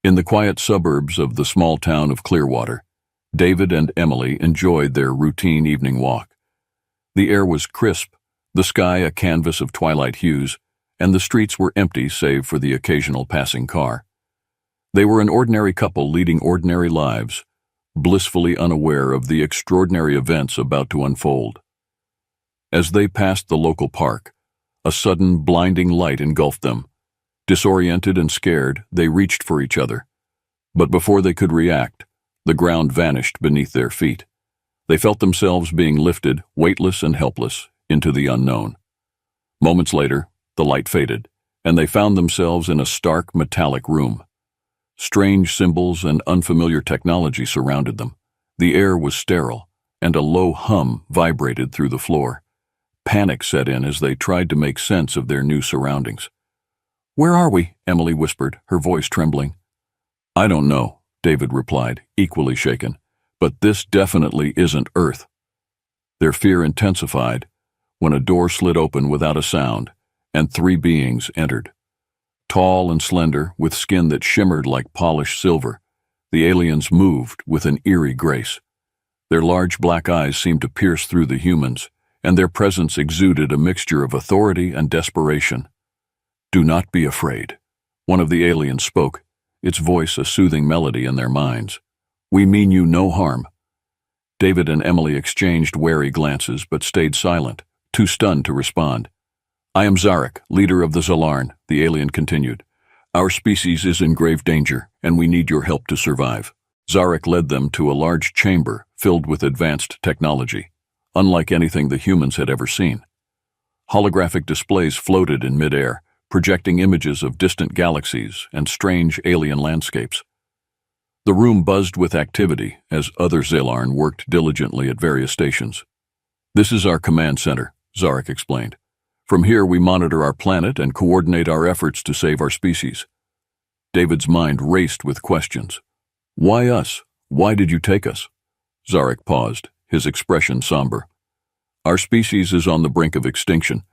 In the quiet suburbs of the small town of Clearwater, David and Emily enjoyed their routine evening walk. The air was crisp, the sky a canvas of twilight hues, and the streets were empty save for the occasional passing car. They were an ordinary couple leading ordinary lives, blissfully unaware of the extraordinary events about to unfold. As they passed the local park, a sudden blinding light engulfed them. Disoriented and scared, they reached for each other. But before they could react, the ground vanished beneath their feet. They felt themselves being lifted, weightless and helpless, into the unknown. Moments later, the light faded, and they found themselves in a stark, metallic room. Strange symbols and unfamiliar technology surrounded them. The air was sterile, and a low hum vibrated through the floor. Panic set in as they tried to make sense of their new surroundings. "Where are we?" Emily whispered, her voice trembling. "I don't know," David replied, equally shaken, "but this definitely isn't Earth." Their fear intensified when a door slid open without a sound, and three beings entered. Tall and slender, with skin that shimmered like polished silver, the aliens moved with an eerie grace. Their large black eyes seemed to pierce through the humans, and their presence exuded a mixture of authority and desperation. "Do not be afraid," one of the aliens spoke, its voice a soothing melody in their minds. "We mean you no harm." David and Emily exchanged wary glances but stayed silent, too stunned to respond. "I am Zarek, leader of the Zalarn," the alien continued. "Our species is in grave danger, and we need your help to survive." Zarek led them to a large chamber filled with advanced technology, unlike anything the humans had ever seen. Holographic displays floated in midair, projecting images of distant galaxies and strange alien landscapes. The room buzzed with activity as other Zalarn worked diligently at various stations. "This is our command center," Zarek explained. "From here we monitor our planet and coordinate our efforts to save our species." David's mind raced with questions. "Why us? Why did you take us?" Zarek paused, his expression somber. "Our species is on the brink of extinction.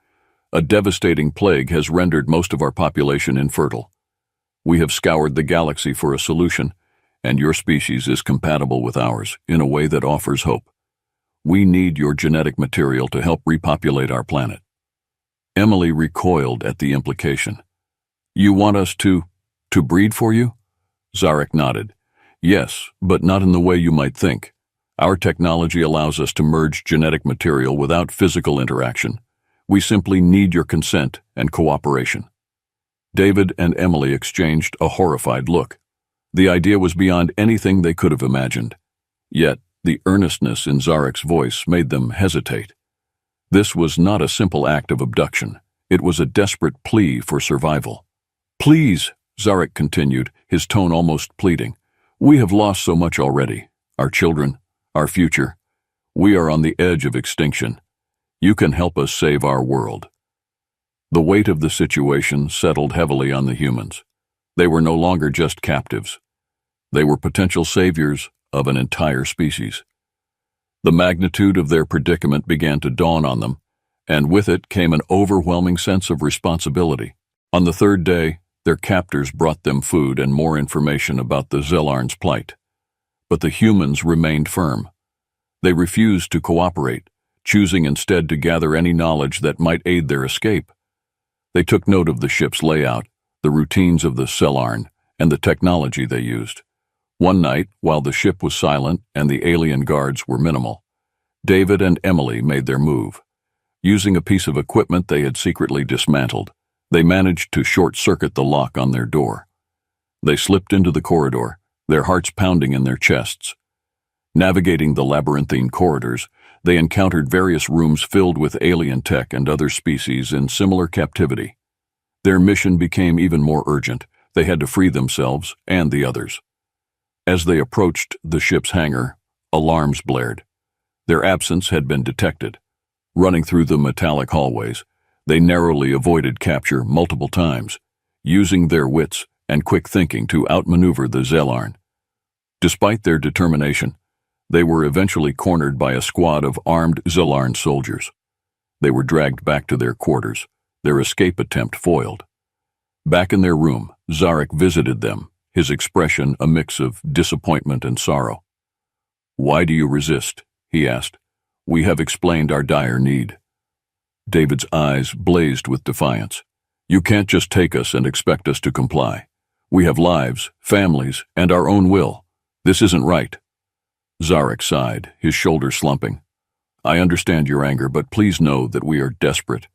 A devastating plague has rendered most of our population infertile. We have scoured the galaxy for a solution, and your species is compatible with ours in a way that offers hope. We need your genetic material to help repopulate our planet." Emily recoiled at the implication. "You want us to breed for you?" Zarek nodded. "Yes, but not in the way you might think. Our technology allows us to merge genetic material without physical interaction. We simply need your consent and cooperation." David and Emily exchanged a horrified look. The idea was beyond anything they could have imagined. Yet, the earnestness in Zarek's voice made them hesitate. This was not a simple act of abduction. It was a desperate plea for survival. "Please," Zarek continued, his tone almost pleading. "We have lost so much already. Our children, our future. We are on the edge of extinction. You can help us save our world." The weight of the situation settled heavily on the humans. They were no longer just captives. They were potential saviors of an entire species. The magnitude of their predicament began to dawn on them, and with it came an overwhelming sense of responsibility. On the third day, their captors brought them food and more information about the Zalarn's plight. But the humans remained firm. They refused to cooperate, choosing instead to gather any knowledge that might aid their escape. They took note of the ship's layout, the routines of the Zalarn, and the technology they used. One night, while the ship was silent and the alien guards were minimal, David and Emily made their move. Using a piece of equipment they had secretly dismantled, they managed to short-circuit the lock on their door. They slipped into the corridor, their hearts pounding in their chests. Navigating the labyrinthine corridors, they encountered various rooms filled with alien tech and other species in similar captivity. Their mission became even more urgent. They had to free themselves and the others. As they approached the ship's hangar, alarms blared. Their absence had been detected. Running through the metallic hallways, they narrowly avoided capture multiple times, using their wits and quick thinking to outmaneuver the Zalarn. Despite their determination, they were eventually cornered by a squad of armed Zalarn soldiers. They were dragged back to their quarters, their escape attempt foiled. Back in their room, Zarek visited them, his expression a mix of disappointment and sorrow. "Why do you resist?" he asked. "We have explained our dire need." David's eyes blazed with defiance. "You can't just take us and expect us to comply. We have lives, families, and our own will. This isn't right." Zarek sighed, his shoulders slumping. "I understand your anger, but please know that we are desperate.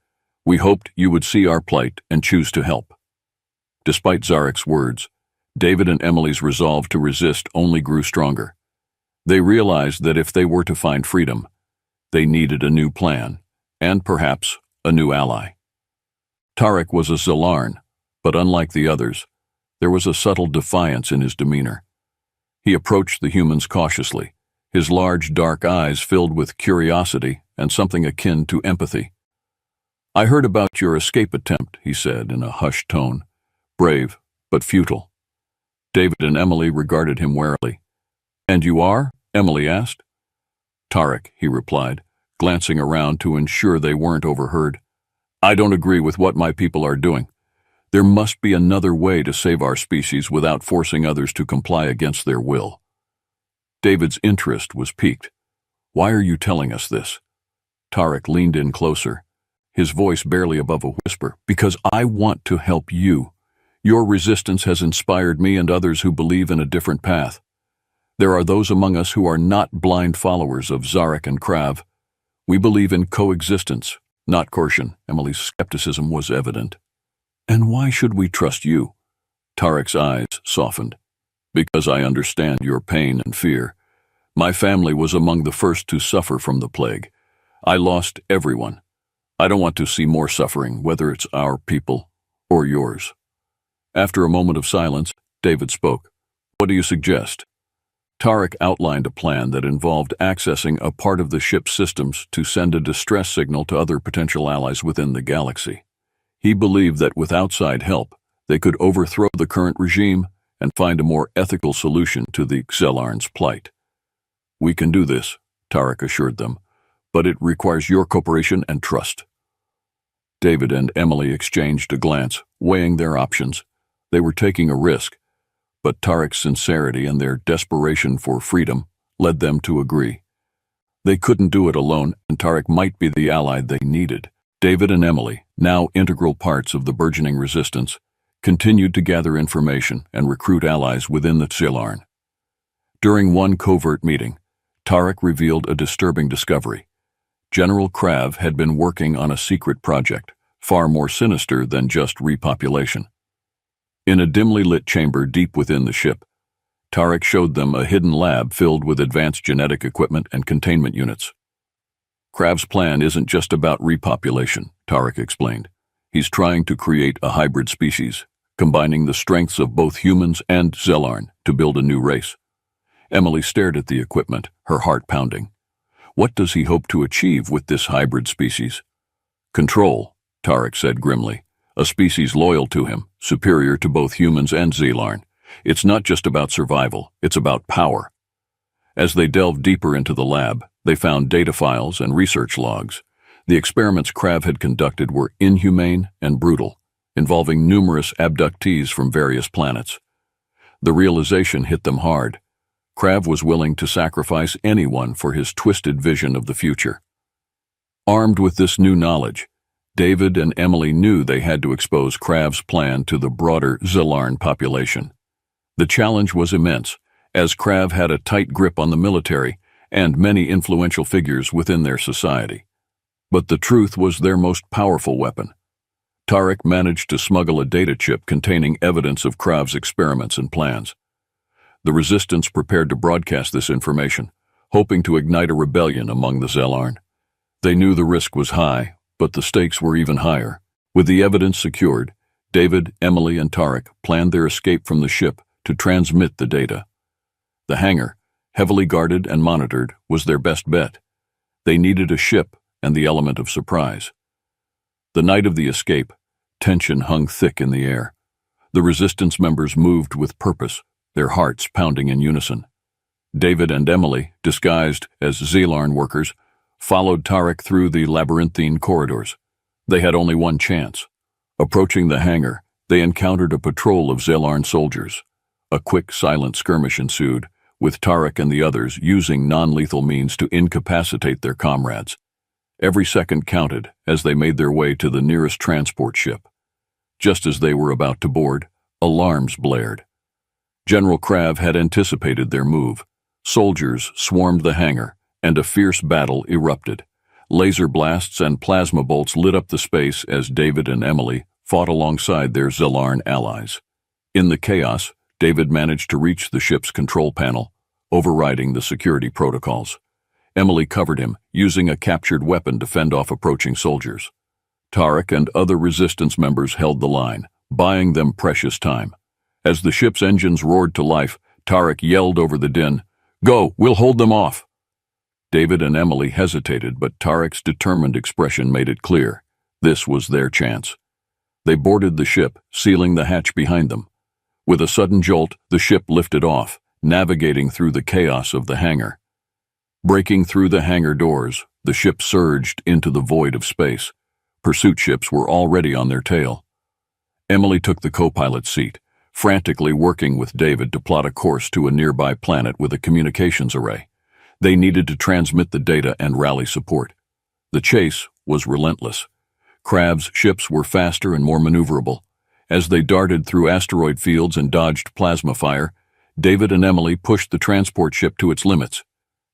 We hoped you would see our plight and choose to help." Despite Zarek's words, David and Emily's resolve to resist only grew stronger. They realized that if they were to find freedom, they needed a new plan, and perhaps a new ally. Tarek was a Zelarn, but unlike the others, there was a subtle defiance in his demeanor. He approached the humans cautiously, his large dark eyes filled with curiosity and something akin to empathy. "I heard about your escape attempt," he said in a hushed tone. "Brave, but futile." David and Emily regarded him warily. "And you are?" Emily asked. "Tarek," he replied, glancing around to ensure they weren't overheard. "I don't agree with what my people are doing. There must be another way to save our species without forcing others to comply against their will." David's interest was piqued. "Why are you telling us this?" Tarek leaned in closer, his voice barely above a whisper. "Because I want to help you. Your resistance has inspired me and others who believe in a different path. There are those among us who are not blind followers of Zarek and Krav. We believe in coexistence, not coercion." Emily's skepticism was evident. "And why should we trust you?" Tarek's eyes softened. "Because I understand your pain and fear. My family was among the first to suffer from the plague. I lost everyone. I don't want to see more suffering, whether it's our people or yours." After a moment of silence, David spoke. "What do you suggest?" Tarek outlined a plan that involved accessing a part of the ship's systems to send a distress signal to other potential allies within the galaxy. He believed that with outside help, they could overthrow the current regime and find a more ethical solution to the Xelarn's plight. "We can do this," Tarek assured them, "but it requires your cooperation and trust." David and Emily exchanged a glance, weighing their options. They were taking a risk, but Tarek's sincerity and their desperation for freedom led them to agree. They couldn't do it alone, and Tarek might be the ally they needed. David and Emily, now integral parts of the burgeoning resistance, continued to gather information and recruit allies within the Xelarn. During one covert meeting, Tarek revealed a disturbing discovery. General Krav had been working on a secret project, far more sinister than just repopulation. In a dimly lit chamber deep within the ship, Tarek showed them a hidden lab filled with advanced genetic equipment and containment units. "Krav's plan isn't just about repopulation," Tarek explained. "He's trying to create a hybrid species, combining the strengths of both humans and Xelarn to build a new race." Emily stared at the equipment, her heart pounding. "What does he hope to achieve with this hybrid species?" "Control," Tarek said grimly. "A species loyal to him, superior to both humans and Xelarn. It's not just about survival, it's about power." As they delved deeper into the lab, they found data files and research logs. The experiments Krav had conducted were inhumane and brutal, involving numerous abductees from various planets. The realization hit them hard. Krav was willing to sacrifice anyone for his twisted vision of the future. Armed with this new knowledge, David and Emily knew they had to expose Krav's plan to the broader Xelarn population. The challenge was immense, as Krav had a tight grip on the military and many influential figures within their society. But the truth was their most powerful weapon. Tarek managed to smuggle a data chip containing evidence of Krav's experiments and plans. The resistance prepared to broadcast this information, hoping to ignite a rebellion among the Xelarn. They knew the risk was high, but the stakes were even higher. With the evidence secured, David, Emily, and Tarek planned their escape from the ship to transmit the data. The hangar, heavily guarded and monitored, was their best bet. They needed a ship and the element of surprise. The night of the escape, tension hung thick in the air. The resistance members moved with purpose, their hearts pounding in unison. David and Emily, disguised as Xelarn workers, followed Tarek through the labyrinthine corridors. They had only one chance. Approaching the hangar, they encountered a patrol of Xelarn soldiers. A quick, silent skirmish ensued, with Tarek and the others using non-lethal means to incapacitate their comrades. Every second counted as they made their way to the nearest transport ship. Just as they were about to board, alarms blared. General Krav had anticipated their move. Soldiers swarmed the hangar, and a fierce battle erupted. Laser blasts and plasma bolts lit up the space as David and Emily fought alongside their Zellarn allies. In the chaos, David managed to reach the ship's control panel, overriding the security protocols. Emily covered him, using a captured weapon to fend off approaching soldiers. Tarek and other resistance members held the line, buying them precious time. As the ship's engines roared to life, Tarek yelled over the din, "Go, we'll hold them off." David and Emily hesitated, but Tarek's determined expression made it clear. This was their chance. They boarded the ship, sealing the hatch behind them. With a sudden jolt, the ship lifted off, navigating through the chaos of the hangar. Breaking through the hangar doors, the ship surged into the void of space. Pursuit ships were already on their tail. Emily took the co-pilot's seat, frantically working with David to plot a course to a nearby planet with a communications array. They needed to transmit the data and rally support. The chase was relentless. Krav's ships were faster and more maneuverable. As they darted through asteroid fields and dodged plasma fire, David and Emily pushed the transport ship to its limits.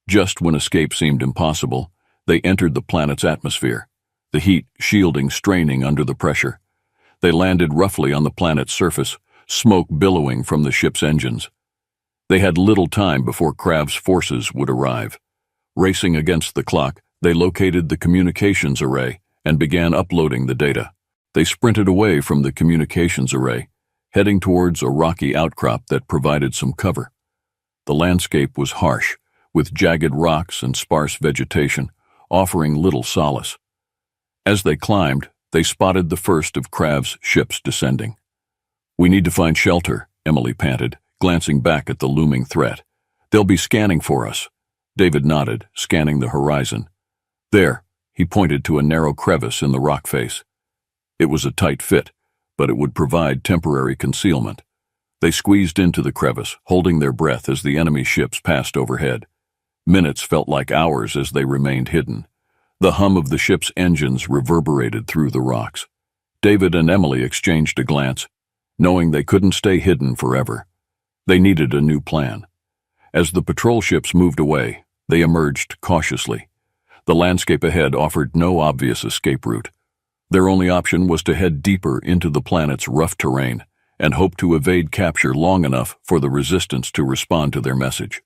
Just when escape seemed impossible, they entered the planet's atmosphere, the heat shielding straining under the pressure. They landed roughly on the planet's surface, smoke billowing from the ship's engines. They had little time before Krav's forces would arrive. Racing against the clock, they located the communications array and began uploading the data. They sprinted away from the communications array, heading towards a rocky outcrop that provided some cover. The landscape was harsh, with jagged rocks and sparse vegetation, offering little solace. As they climbed, they spotted the first of Krav's ships descending. "We need to find shelter," Emily panted, glancing back at the looming threat. "They'll be scanning for us." David nodded, scanning the horizon. "There," he pointed to a narrow crevice in the rock face. It was a tight fit, but it would provide temporary concealment. They squeezed into the crevice, holding their breath as the enemy ships passed overhead. Minutes felt like hours as they remained hidden. The hum of the ship's engines reverberated through the rocks. David and Emily exchanged a glance, knowing they couldn't stay hidden forever. They needed a new plan. As the patrol ships moved away, they emerged cautiously. The landscape ahead offered no obvious escape route. Their only option was to head deeper into the planet's rough terrain and hope to evade capture long enough for the resistance to respond to their message.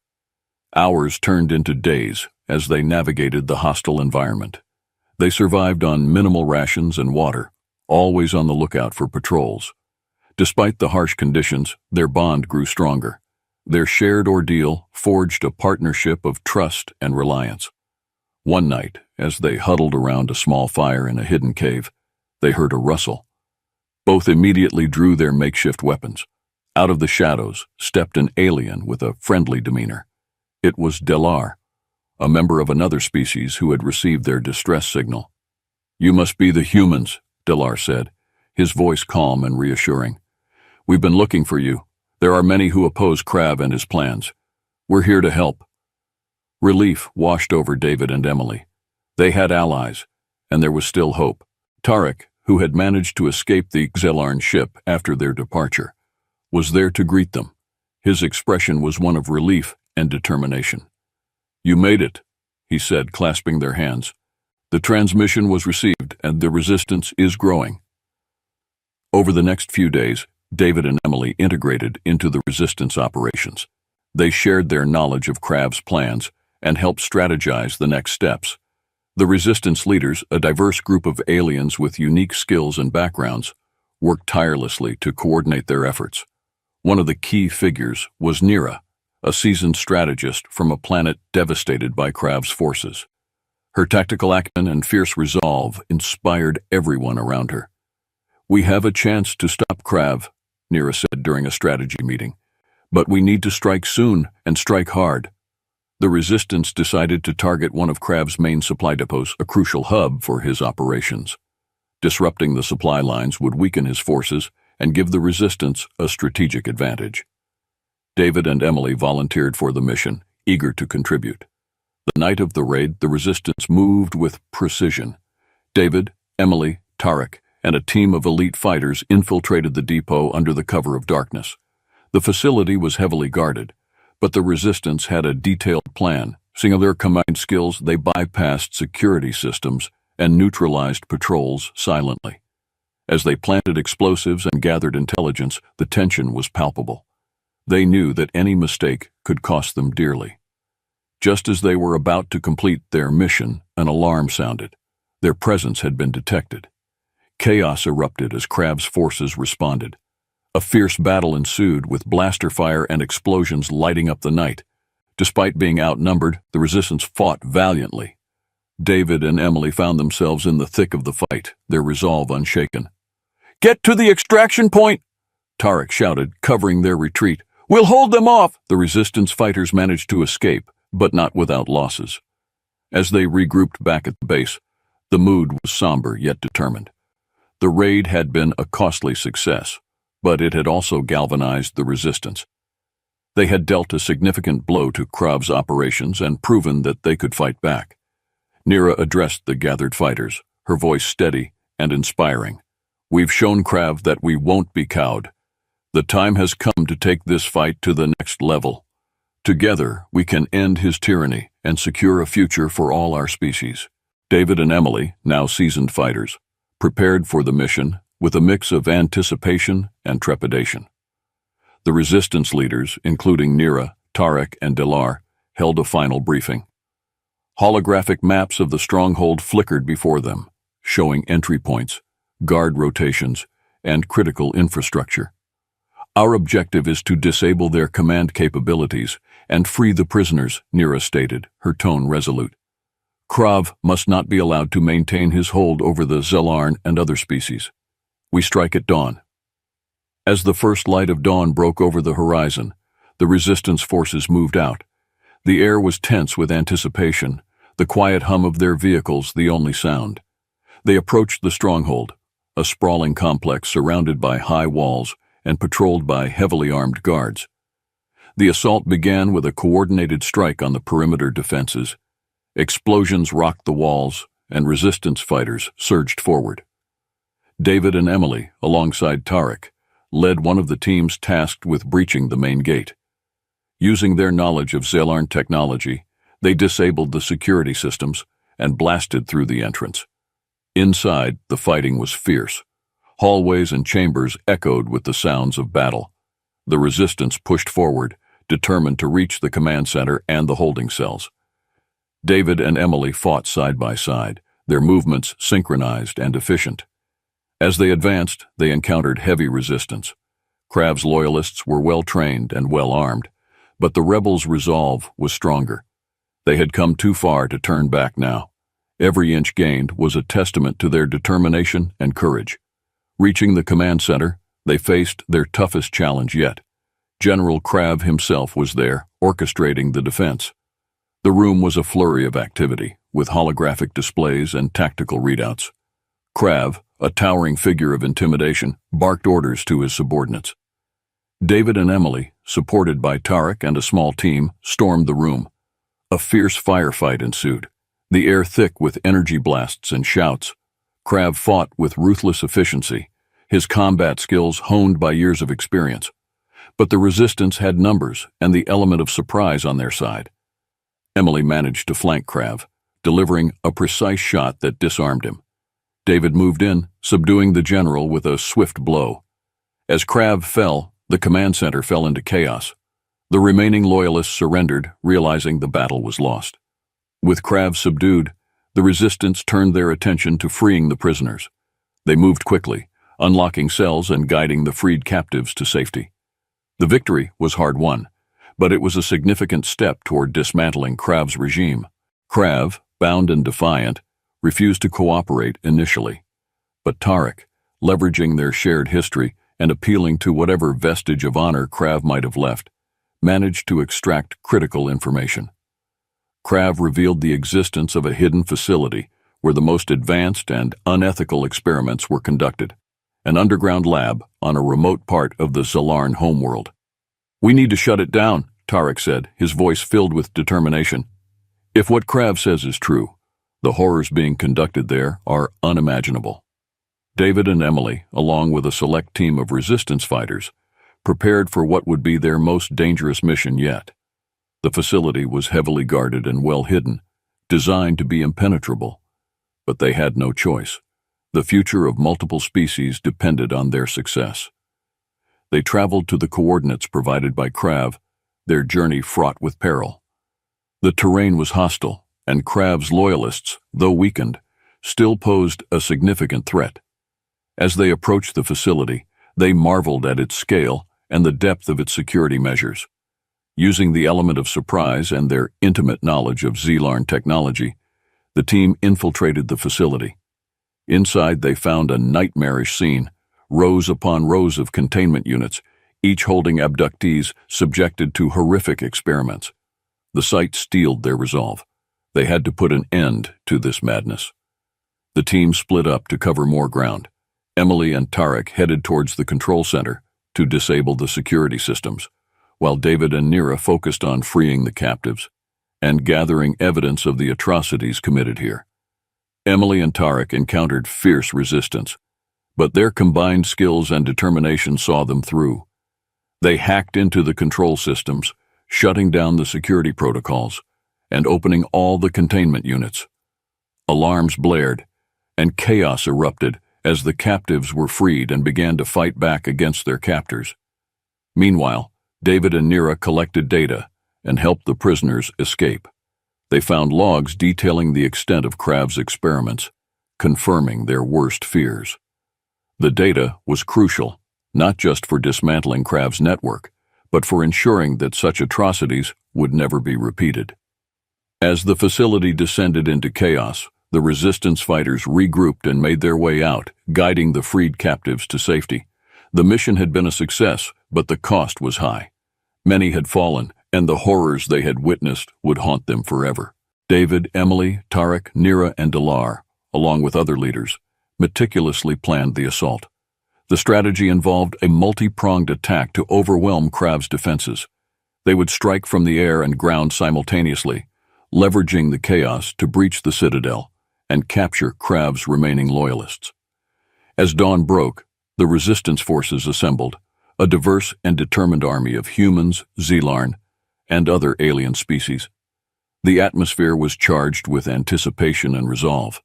Hours turned into days as they navigated the hostile environment. They survived on minimal rations and water, always on the lookout for patrols. Despite the harsh conditions, their bond grew stronger. Their shared ordeal forged a partnership of trust and reliance. One night, as they huddled around a small fire in a hidden cave, they heard a rustle. Both immediately drew their makeshift weapons. Out of the shadows stepped an alien with a friendly demeanor. It was Delar, a member of another species who had received their distress signal. "You must be the humans," Delar said, his voice calm and reassuring. "We've been looking for you. There are many who oppose Krav and his plans. We're here to help." Relief washed over David and Emily. They had allies, and there was still hope. Tarek, who had managed to escape the Zellarn ship after their departure, was there to greet them. His expression was one of relief and determination. "You made it," he said, clasping their hands. "The transmission was received, and the resistance is growing." Over the next few days, David and Emily integrated into the resistance operations. They shared their knowledge of Krav's plans and helped strategize the next steps. The resistance leaders, a diverse group of aliens with unique skills and backgrounds, worked tirelessly to coordinate their efforts. One of the key figures was Nira, a seasoned strategist from a planet devastated by Krav's forces. Her tactical acumen and fierce resolve inspired everyone around her. "We have a chance to stop Krav," Nira said during a strategy meeting, "but we need to strike soon and strike hard." The resistance decided to target one of Krav's main supply depots, a crucial hub for his operations. Disrupting the supply lines would weaken his forces and give the resistance a strategic advantage. David and Emily volunteered for the mission, eager to contribute. The night of the raid, the resistance moved with precision. David, Emily, Tarek, and a team of elite fighters infiltrated the depot under the cover of darkness. The facility was heavily guarded, but the resistance had a detailed plan. Seeing their combined skills, they bypassed security systems and neutralized patrols silently. As they planted explosives and gathered intelligence, the tension was palpable. They knew that any mistake could cost them dearly. Just as they were about to complete their mission, an alarm sounded. Their presence had been detected. Chaos erupted as Crab's forces responded. A fierce battle ensued, with blaster fire and explosions lighting up the night. Despite being outnumbered, the resistance fought valiantly. David and Emily found themselves in the thick of the fight, their resolve unshaken. "Get to the extraction point!" Tarek shouted, covering their retreat. "We'll hold them off!" The resistance fighters managed to escape, but not without losses. As they regrouped back at the base, the mood was somber yet determined. The raid had been a costly success, but it had also galvanized the resistance. They had dealt a significant blow to Krav's operations and proven that they could fight back. Nira addressed the gathered fighters, her voice steady and inspiring. "We've shown Krav that we won't be cowed. The time has come to take this fight to the next level. Together, we can end his tyranny and secure a future for all our species." David and Emily, now seasoned fighters, prepared for the mission with a mix of anticipation and trepidation. The resistance leaders, including Nira, Tarek, and Dilar, held a final briefing. Holographic maps of the stronghold flickered before them, showing entry points, guard rotations, and critical infrastructure. "Our objective is to disable their command capabilities and free the prisoners," Nira stated, her tone resolute. "Krav must not be allowed to maintain his hold over the Zelarn and other species. We strike at dawn." As the first light of dawn broke over the horizon, the resistance forces moved out. The air was tense with anticipation, the quiet hum of their vehicles the only sound. They approached the stronghold, a sprawling complex surrounded by high walls and patrolled by heavily armed guards. The assault began with a coordinated strike on the perimeter defenses. Explosions rocked the walls, and resistance fighters surged forward. David and Emily, alongside Tarek, led one of the teams tasked with breaching the main gate. Using their knowledge of Zelarn technology, they disabled the security systems and blasted through the entrance. Inside, the fighting was fierce. Hallways and chambers echoed with the sounds of battle. The resistance pushed forward, determined to reach the command center and the holding cells. David and Emily fought side by side, their movements synchronized and efficient. As they advanced, they encountered heavy resistance. Krav's loyalists were well-trained and well-armed, but the rebels' resolve was stronger. They had come too far to turn back now. Every inch gained was a testament to their determination and courage. Reaching the command center, they faced their toughest challenge yet. General Krav himself was there, orchestrating the defense. The room was a flurry of activity, with holographic displays and tactical readouts. Krav, a towering figure of intimidation, barked orders to his subordinates. David and Emily, supported by Tarek and a small team, stormed the room. A fierce firefight ensued, the air thick with energy blasts and shouts. Krav fought with ruthless efficiency, his combat skills honed by years of experience. But the resistance had numbers and the element of surprise on their side. Emily managed to flank Krav, delivering a precise shot that disarmed him. David moved in, subduing the general with a swift blow. As Krav fell, the command center fell into chaos. The remaining loyalists surrendered, realizing the battle was lost. With Krav subdued, the resistance turned their attention to freeing the prisoners. They moved quickly, unlocking cells and guiding the freed captives to safety. The victory was hard-won, but it was a significant step toward dismantling Krav's regime. Krav, bound and defiant, refused to cooperate initially. But Tarek, leveraging their shared history and appealing to whatever vestige of honor Krav might have left, managed to extract critical information. Krav revealed the existence of a hidden facility where the most advanced and unethical experiments were conducted, an underground lab on a remote part of the Zelarn homeworld. "We need to shut it down," Tarek said, his voice filled with determination. If what Krav says is true, the horrors being conducted there are unimaginable. David and Emily, along with a select team of resistance fighters, prepared for what would be their most dangerous mission yet. The facility was heavily guarded and well hidden, designed to be impenetrable. But they had no choice. The future of multiple species depended on their success. They traveled to the coordinates provided by Krav, their journey fraught with peril. The terrain was hostile, and Krav's loyalists, though weakened, still posed a significant threat. As they approached the facility, they marveled at its scale and the depth of its security measures. Using the element of surprise and their intimate knowledge of Zelarn technology, the team infiltrated the facility. Inside, they found a nightmarish scene, rows upon rows of containment units, each holding abductees subjected to horrific experiments. The sight steeled their resolve. They had to put an end to this madness. The team split up to cover more ground. Emily and Tarek headed towards the control center to disable the security systems, while David and Nira focused on freeing the captives and gathering evidence of the atrocities committed here. Emily and Tarek encountered fierce resistance, but their combined skills and determination saw them through. They hacked into the control systems, shutting down the security protocols and opening all the containment units. Alarms blared, and chaos erupted as the captives were freed and began to fight back against their captors. Meanwhile, David and Nira collected data and helped the prisoners escape. They found logs detailing the extent of Krav's experiments, confirming their worst fears. The data was crucial, not just for dismantling Krav's network, but for ensuring that such atrocities would never be repeated. As the facility descended into chaos, the resistance fighters regrouped and made their way out, guiding the freed captives to safety. The mission had been a success, but the cost was high. Many had fallen, and the horrors they had witnessed would haunt them forever. David, Emily, Tarek, Nira, and Dalar, along with other leaders, meticulously planned the assault. The strategy involved a multi-pronged attack to overwhelm Krav's defenses. They would strike from the air and ground simultaneously, leveraging the chaos to breach the citadel and capture Krav's remaining loyalists. As dawn broke, the resistance forces assembled, a diverse and determined army of humans, Zelarn, and other alien species. The atmosphere was charged with anticipation and resolve.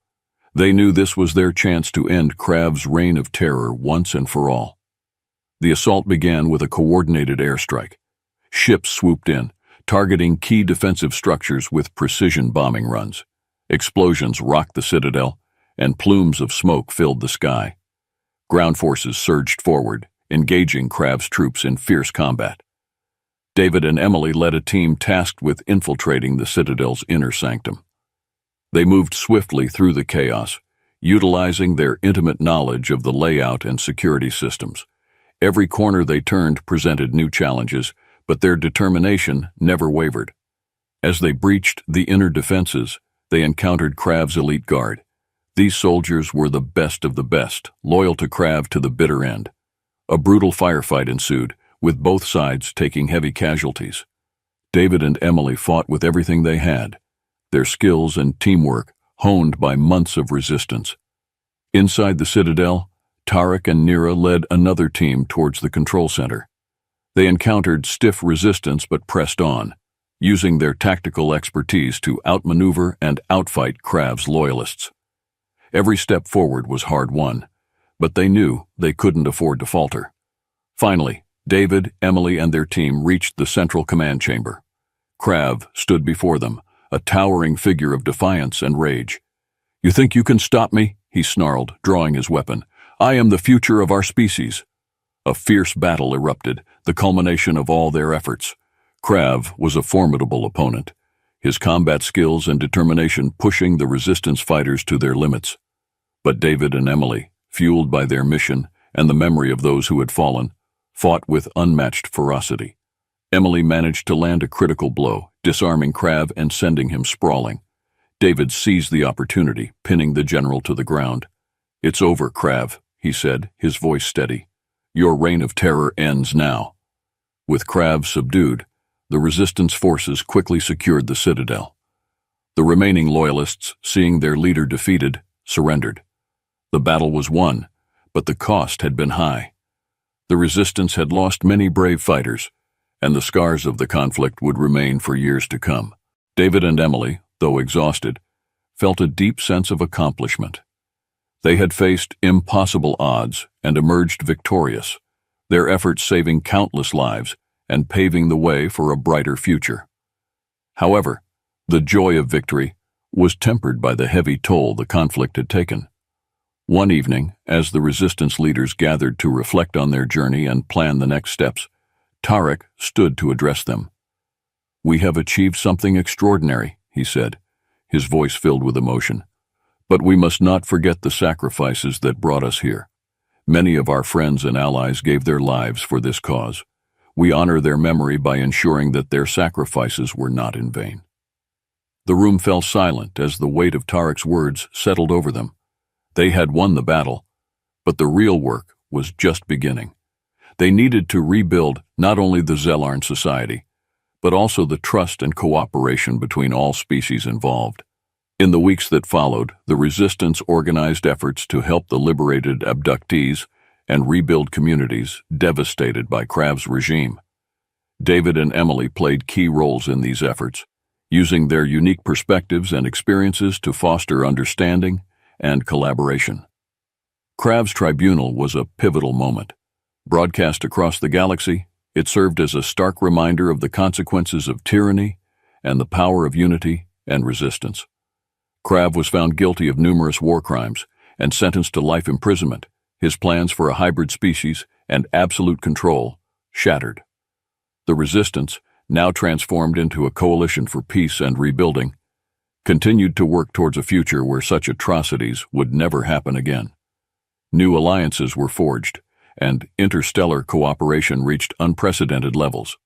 They knew this was their chance to end Krav's reign of terror once and for all. The assault began with a coordinated airstrike. Ships swooped in, targeting key defensive structures with precision bombing runs. Explosions rocked the citadel, and plumes of smoke filled the sky. Ground forces surged forward, engaging Krav's troops in fierce combat. David and Emily led a team tasked with infiltrating the citadel's inner sanctum. They moved swiftly through the chaos, utilizing their intimate knowledge of the layout and security systems. Every corner they turned presented new challenges, but their determination never wavered. As they breached the inner defenses, they encountered Krav's elite guard. These soldiers were the best of the best, loyal to Krav to the bitter end. A brutal firefight ensued, with both sides taking heavy casualties. David and Emily fought with everything they had, their skills and teamwork honed by months of resistance. Inside the citadel, Tarek and Nira led another team towards the control center. They encountered stiff resistance but pressed on, using their tactical expertise to outmaneuver and outfight Krav's loyalists. Every step forward was hard-won, but they knew they couldn't afford to falter. Finally, David, Emily, and their team reached the central command chamber. Krav stood before them, a towering figure of defiance and rage. "You think you can stop me?" he snarled, drawing his weapon. "I am the future of our species." A fierce battle erupted, the culmination of all their efforts. Krav was a formidable opponent, his combat skills and determination pushing the resistance fighters to their limits. But David and Emily, fueled by their mission and the memory of those who had fallen, fought with unmatched ferocity. Emily managed to land a critical blow, disarming Krav and sending him sprawling. David seized the opportunity, pinning the general to the ground. "It's over, Krav," he said, his voice steady. "Your reign of terror ends now." With Krav subdued, the resistance forces quickly secured the citadel. The remaining loyalists, seeing their leader defeated, surrendered. The battle was won, but the cost had been high. The resistance had lost many brave fighters, and the scars of the conflict would remain for years to come. David and Emily, though exhausted, felt a deep sense of accomplishment. They had faced impossible odds and emerged victorious, their efforts saving countless lives and paving the way for a brighter future. However, the joy of victory was tempered by the heavy toll the conflict had taken. One evening, as the resistance leaders gathered to reflect on their journey and plan the next steps, Tarek stood to address them. "We have achieved something extraordinary," he said, his voice filled with emotion. "But we must not forget the sacrifices that brought us here. Many of our friends and allies gave their lives for this cause. We honor their memory by ensuring that their sacrifices were not in vain." The room fell silent as the weight of Tarek's words settled over them. They had won the battle, but the real work was just beginning. They needed to rebuild not only the Zellarn society, but also the trust and cooperation between all species involved. In the weeks that followed, the resistance organized efforts to help the liberated abductees and rebuild communities devastated by Krav's regime. David and Emily played key roles in these efforts, using their unique perspectives and experiences to foster understanding and collaboration. Krav's tribunal was a pivotal moment. Broadcast across the galaxy, it served as a stark reminder of the consequences of tyranny and the power of unity and resistance. Krav was found guilty of numerous war crimes and sentenced to life imprisonment, his plans for a hybrid species and absolute control shattered. The resistance, now transformed into a coalition for peace and rebuilding, continued to work towards a future where such atrocities would never happen again. New alliances were forged, and interstellar cooperation reached unprecedented levels.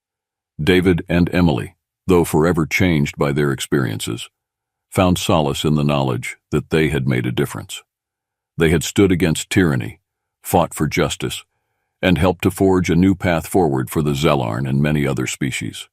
David and Emily, though forever changed by their experiences, found solace in the knowledge that they had made a difference. They had stood against tyranny, fought for justice, and helped to forge a new path forward for the Zellarn and many other species.